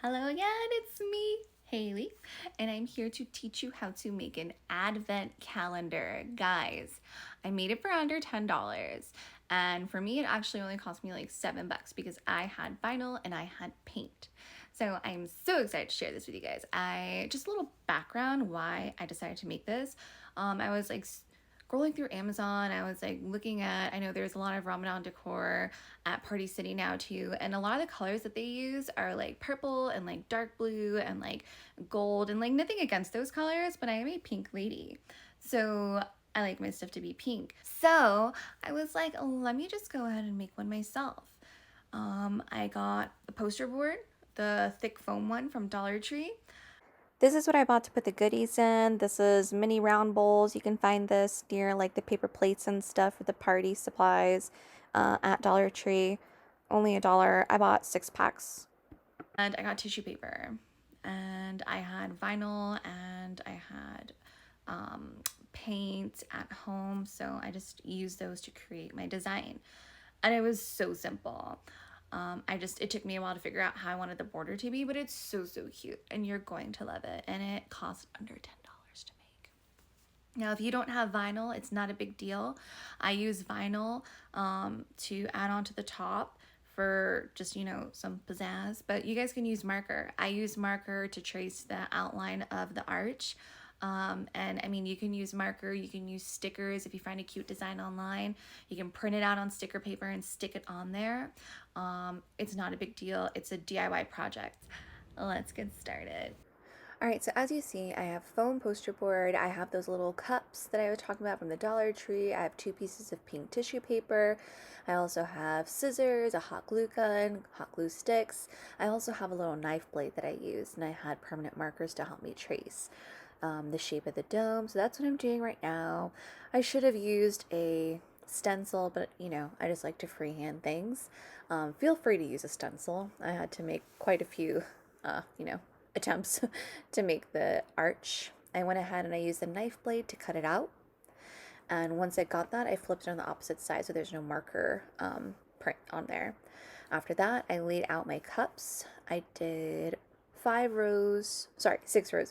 Hello again, it's me, Haley, and I'm here to teach you how to make an advent calendar. Guys, I made it for under $10, and for me, it actually only cost me like $7 because I had vinyl and I had paint. So I'm so excited to share this with you guys. Just a little background why I decided to make this. I was like scrolling through Amazon, I was like looking at, I know there's a lot of Ramadan decor at Party City now too, and a lot of the colors that they use are like purple and like dark blue and like gold, and like nothing against those colors, but I am a pink lady. So I like my stuff to be pink. So I was like, let me just go ahead and make one myself. I got a poster board, the thick foam one from Dollar Tree. This is what I bought to put the goodies in. This is mini round bowls. You can find this near like the paper plates and stuff for the party supplies at Dollar Tree. Only $1. I bought 6 packs. And I got tissue paper. And I had vinyl and I had um, paint at home. So I just used those to create my design. And it was so simple. It took me a while to figure out how I wanted the border to be, but it's so, so cute. And you're going to love it. And it cost under $10 to make. Now, if you don't have vinyl, it's not a big deal. I use vinyl to add on to the top for just, some pizzazz, but you guys can use marker. I use marker to trace the outline of the arch. And I mean, you can use marker, you can use stickers. If you find a cute design online, you can print it out on sticker paper and stick it on there. It's not a big deal. It's a DIY project. Let's get started. Alright, so as you see, I have foam poster board. I have those little cups that I was talking about from the Dollar Tree. I have 2 pieces of pink tissue paper. I also have scissors, a hot glue gun, hot glue sticks. I also have a little knife blade that I used, and I had permanent markers to help me trace the shape of the dome. So that's what I'm doing right now. I should have used a stencil, but I just like to freehand things. Feel free to use a stencil. I had to make quite a few, uh, you know, attempts to make the arch. I went ahead and I used a knife blade to cut it out. And once I got that, I flipped it on the opposite side so there's no marker print on there. After that, I laid out my cups. I did 6 rows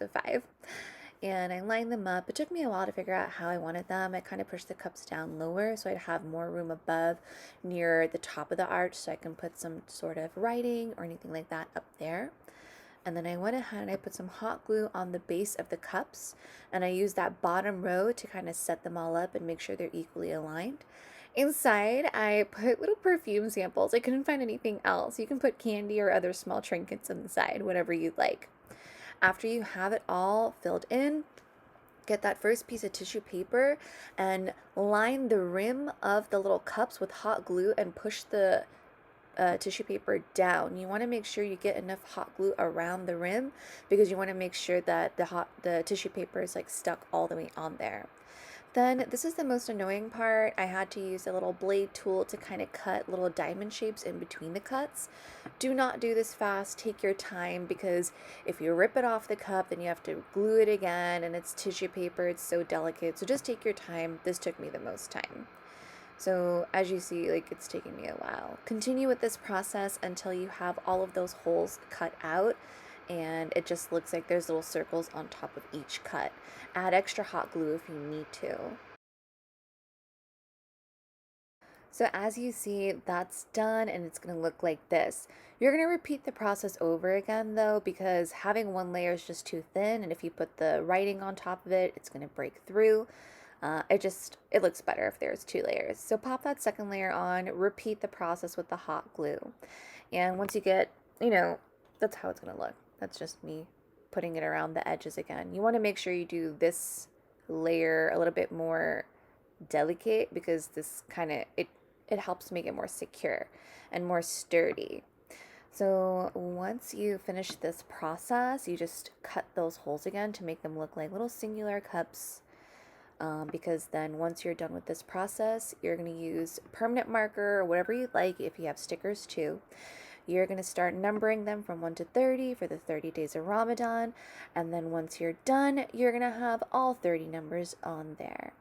of 5. And I lined them up. It took me a while to figure out how I wanted them. I kind of pushed the cups down lower so I'd have more room above near the top of the arch so I can put some sort of writing or anything like that up there. And then I went ahead and I put some hot glue on the base of the cups, and I used that bottom row to kind of set them all up and make sure they're equally aligned. Inside, I put little perfume samples. I couldn't find anything else. You can put candy or other small trinkets inside, whatever you'd like. After you have it all filled in, get that first piece of tissue paper and line the rim of the little cups with hot glue and push the tissue paper down. You want to make sure you get enough hot glue around the rim because you want to make sure that the tissue paper is like stuck all the way on there. Then this is the most annoying part. I had to use a little blade tool to kind of cut little diamond shapes in between the cuts. Do not do this fast. Take your time because if you rip it off the cup, then you have to glue it again, and it's tissue paper. It's so delicate. So just take your time. This took me the most time. So as you see, like it's taking me a while. Continue with this process until you have all of those holes cut out and it just looks like there's little circles on top of each cut. Add extra hot glue if you need to. So as you see, that's done and it's going to look like this. You're going to repeat the process over again though because having one layer is just too thin, and if you put the writing on top of it, it's going to break through. It looks better if there's 2 layers. So pop that second layer on, repeat the process with the hot glue. And once you get, that's how it's going to look. That's just me putting it around the edges again. You want to make sure you do this layer a little bit more delicate because this kind of, it helps make it more secure and more sturdy. So once you finish this process, you just cut those holes again to make them look like little singular cups, because then once you're done with this process, you're going to use permanent marker or whatever you like. If you have stickers too, you're going to start numbering them from 1 to 30 for the 30 days of Ramadan, and then once you're done, you're going to have all 30 numbers on there.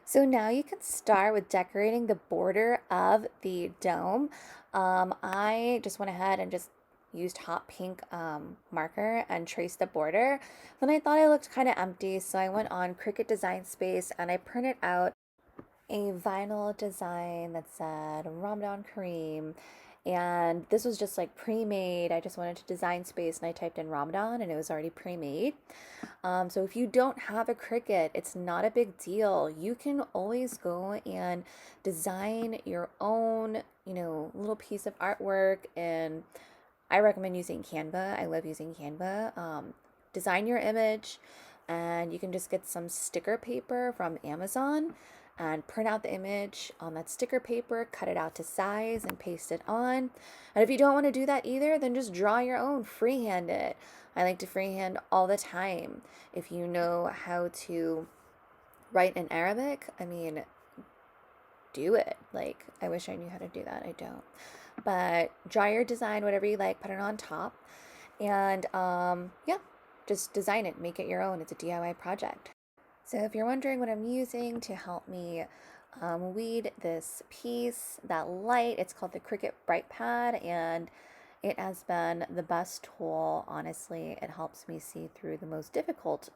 So now you can start with decorating the border of the dome. I just went ahead and just used hot pink marker and traced the border. Then I thought it looked kind of empty, so I went on Cricut Design Space and I printed out a vinyl design that said Ramadan Kareem. And this was just like pre-made. I just went into Design Space and I typed in Ramadan and it was already pre-made. So if you don't have a Cricut, it's not a big deal. You can always go and design your own, little piece of artwork. And I recommend using Canva. I love using Canva. Design your image, and you can just get some sticker paper from Amazon and print out the image on that sticker paper, cut it out to size, and paste it on. And if you don't want to do that either, then just draw your own, freehand it. I like to freehand all the time. If you know how to write in Arabic, I mean, do it. Like, I wish I knew how to do that. I don't. But draw your design, whatever you like, put it on top. And yeah, just design it, make it your own. It's a DIY project. So if you're wondering what I'm using to help me weed this piece, that light, it's called the Cricut Bright Pad, and it has been the best tool. Honestly, it helps me see through the most difficult,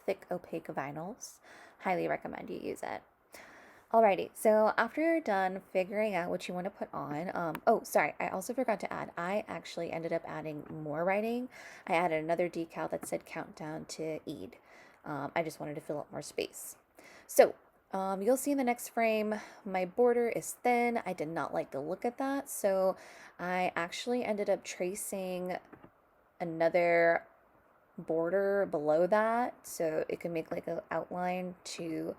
thick, opaque vinyls. Highly recommend you use it. Alrighty, so after you're done figuring out what you want to put on, oh, sorry, I also forgot to add, I actually ended up adding more writing. I added another decal that said countdown to Eid. I just wanted to fill up more space. So, you'll see in the next frame, my border is thin. I did not like the look of that, so I actually ended up tracing another border below that so it can make like an outline to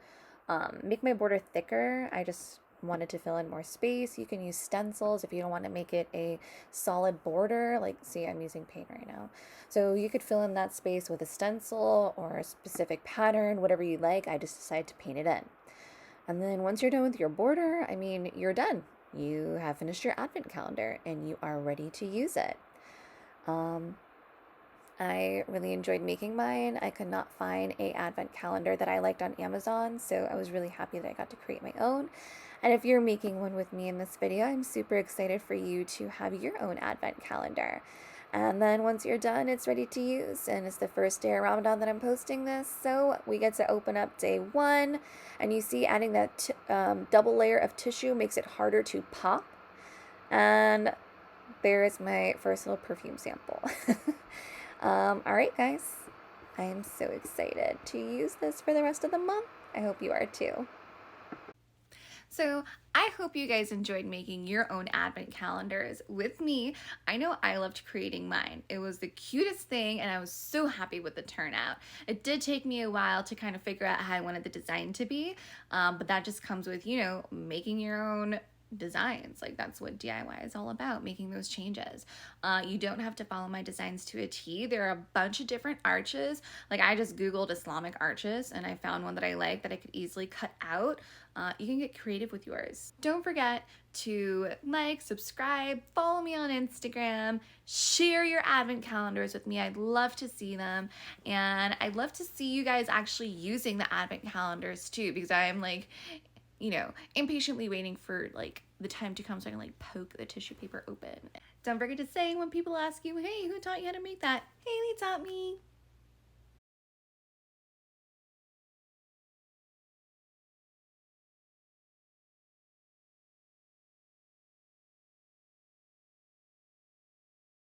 make my border thicker. I just wanted to fill in more space. You can use stencils if you don't want to make it a solid border. Like, see, I'm using paint right now. So you could fill in that space with a stencil or a specific pattern, whatever you like. I just decided to paint it in. And then once you're done with your border, I mean, you're done. You have finished your advent calendar and you are ready to use it. I really enjoyed making mine. I could not find a advent calendar that I liked on Amazon, so I was really happy that I got to create my own. And if you're making one with me in this video, I'm super excited for you to have your own advent calendar. And then once you're done, it's ready to use. And it's the first day of Ramadan that I'm posting this, so we get to open up day 1. And you see adding that double layer of tissue makes it harder to pop. And there is my first little perfume sample. All right, guys. I am so excited to use this for the rest of the month. I hope you are too. So I hope you guys enjoyed making your own advent calendars with me. I know I loved creating mine. It was the cutest thing and I was so happy with the turnout. It did take me a while to kind of figure out how I wanted the design to be, but that just comes with, making your own designs. Like, that's what DIY is all about, making those changes. You don't have to follow my designs to a T. There are a bunch of different arches. Like, I just Googled Islamic arches and I found one that I like that I could easily cut out. You can get creative with yours. Don't forget to like, subscribe, follow me on Instagram, share your advent calendars with me. I'd love to see them. And I'd love to see you guys actually using the advent calendars too, because I am like, impatiently waiting for the time to come so I can poke the tissue paper open. Don't forget to say when people ask you, hey, who taught you how to make that? Haley taught me.